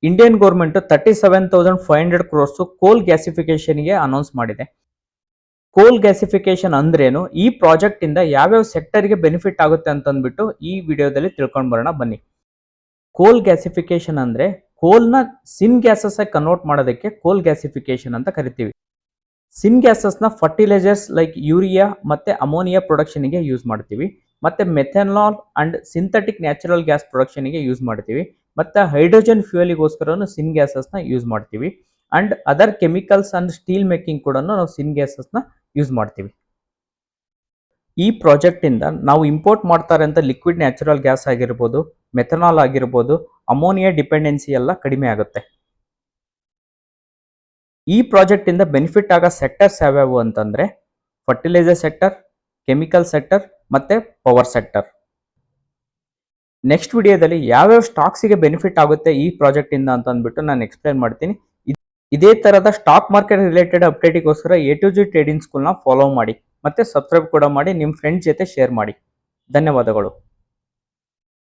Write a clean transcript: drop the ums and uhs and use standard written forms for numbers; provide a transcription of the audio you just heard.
Indian government 37,500 crores ಕೋಲ್ ಗ್ಯಾಸಿಫಿಕೇಶನ್ಗೆ announce ಮಾಡಿದೆ. ಕೋಲ್ ಗ್ಯಾಸಿಫಿಕೇಶನ್ ಅಂದ್ರೇನು, ಈ ಪ್ರಾಜೆಕ್ಟ್ ಇಂದ ಯಾವ್ಯಾವ ಸೆಕ್ಟರ್ಗೆ ಬೆನಿಫಿಟ್ ಆಗುತ್ತೆ ಅಂತಂದ್ಬಿಟ್ಟು ಈ ವಿಡಿಯೋದಲ್ಲಿ ತಿಳ್ಕೊಂಡು ಬರೋಣ ಬನ್ನಿ. ಕೋಲ್ ಗ್ಯಾಸಿಫಿಕೇಶನ್ ಅಂದ್ರೆ ಕೋಲ್ನ ಸಿನ್ ಗ್ಯಾಸಸ್ ಆಗಿ ಕನ್ವರ್ಟ್ ಮಾಡೋದಕ್ಕೆ ಕೋಲ್ ಗ್ಯಾಸಿಫಿಕೇಶನ್ ಅಂತ ಕರಿತೀವಿ. ಸಿನ್ ಗ್ಯಾಸಸ್ನ ಫರ್ಟಿಲೈಸರ್ಸ್ ಲೈಕ್ ಯೂರಿಯಾ ಮತ್ತೆ ಅಮೋನಿಯಾ ಪ್ರೊಡಕ್ಷನ್ಗೆ ಯೂಸ್ ಮಾಡ್ತೀವಿ, ಮತ್ತೆ methanol and synthetic natural gas ಪ್ರೊಡಕ್ಷನ್ಗೆ ಯೂಸ್ ಮಾಡ್ತೀವಿ, ಮತ್ತೆ ಹೈಡ್ರೋಜನ್ ಫ್ಯೂಯಲ್ಗೋಸ್ಕರ ಸಿನ್ ಗ್ಯಾಸಸ್ನ ಯೂಸ್ ಮಾಡ್ತೀವಿ and other chemicals and steel making ಕೂಡ ನಾವು ಸಿನ್ ಗ್ಯಾಸಸ್ನ ಯೂಸ್ ಮಾಡ್ತೀವಿ. ಈ ಪ್ರಾಜೆಕ್ಟ್ ಇಂದ ನಾವು ಇಂಪೋರ್ಟ್ ಮಾಡ್ತಾರೆ ಅಂತ ಲಿಕ್ವಿಡ್ ನ್ಯಾಚುರಲ್ ಗ್ಯಾಸ್ ಆಗಿರ್ಬೋದು, ಮೆಥನಾಲ್ ಆಗಿರ್ಬೋದು, ಅಮೋನಿಯಾ ಡಿಪೆಂಡೆನ್ಸಿ ಎಲ್ಲ ಕಡಿಮೆ ಆಗುತ್ತೆ. ಈ ಪ್ರಾಜೆಕ್ಟ್ ಇಂದ ಬೆನಿಫಿಟ್ ಆಗೋ ಸೆಕ್ಟರ್ಸ್ ಯಾವ್ಯಾವು ಅಂತಂದ್ರೆ ಫರ್ಟಿಲೈಸರ್ ಸೆಕ್ಟರ್, ಕೆಮಿಕಲ್ ಸೆಕ್ಟರ್ ಮತ್ತೆ ಪವರ್ ಸೆಕ್ಟರ್. ನೆಕ್ಸ್ಟ್ ವಿಡಿಯೋದಲ್ಲಿ ಯಾವ್ಯಾವ ಸ್ಟಾಕ್ಸ್ಗೆ ಬೆನಿಫಿಟ್ ಆಗುತ್ತೆ ಈ ಪ್ರಾಜೆಕ್ಟ್ ಇಂದ ಅಂತ ಅಂದ್ಬಿಟ್ಟು ನಾನು ಎಕ್ಸ್ಪ್ಲೈನ್ ಮಾಡ್ತೀನಿ. ಇದೇ ತರದ ಸ್ಟಾಕ್ ಮಾರ್ಕೆಟ್ ರಿಲೇಟೆಡ್ ಅಪ್ಡೇಟಿಗೋಸ್ಕರ A to Z ಟ್ರೇಡಿಂಗ್ ಸ್ಕೂಲ್ನ ಫಾಲೋ ಮಾಡಿ ಮತ್ತೆ ಸಬ್ಸ್ಕ್ರೈಬ್ ಕೂಡ ಮಾಡಿ, ನಿಮ್ಮ ಫ್ರೆಂಡ್ಸ್ ಜೊತೆ ಶೇರ್ ಮಾಡಿ. ಧನ್ಯವಾದಗಳು.